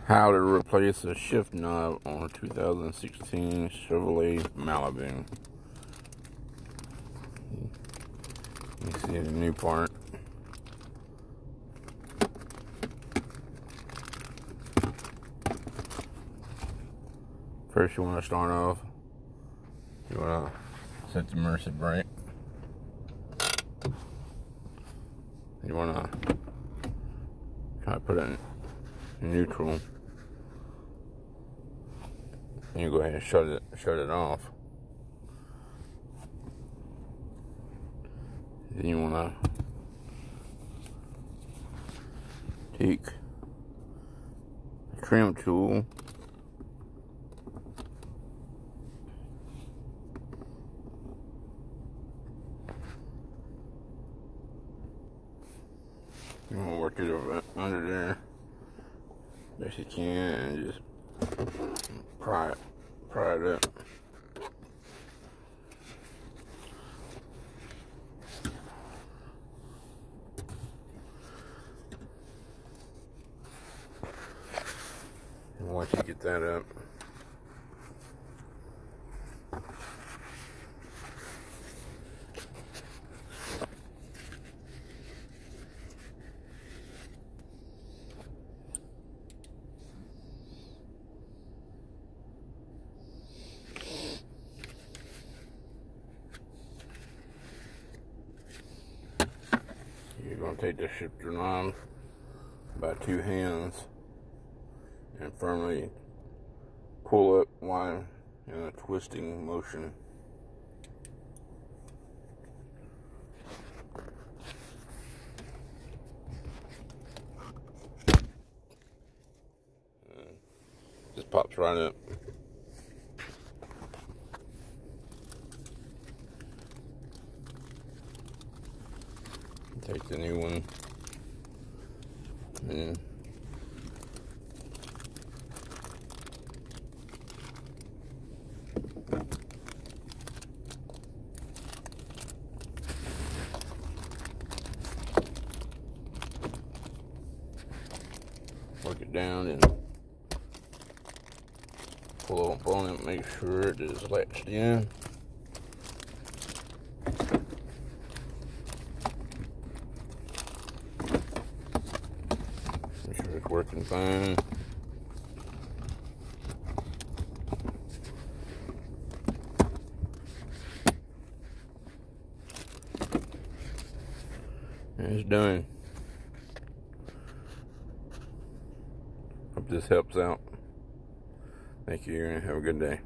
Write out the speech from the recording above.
How to replace a shift knob on a 2016 Chevrolet Malibu. You see the new part. First, you want to start off. You want to set the emergency brake. You want to try to put it in neutral. And you go ahead and shut it off. Then you want to take a trim tool you want to work it over under there best you can and just pry it up. And once you get that up, you're going to take the shifter knob by two hands and firmly pull up while in a twisting motion. Just pops right up. Take the new one and work it down and pull up on it, make sure it is latched in. Make sure it's working fine. And it's done. Hope this helps out. Thank you and have a good day.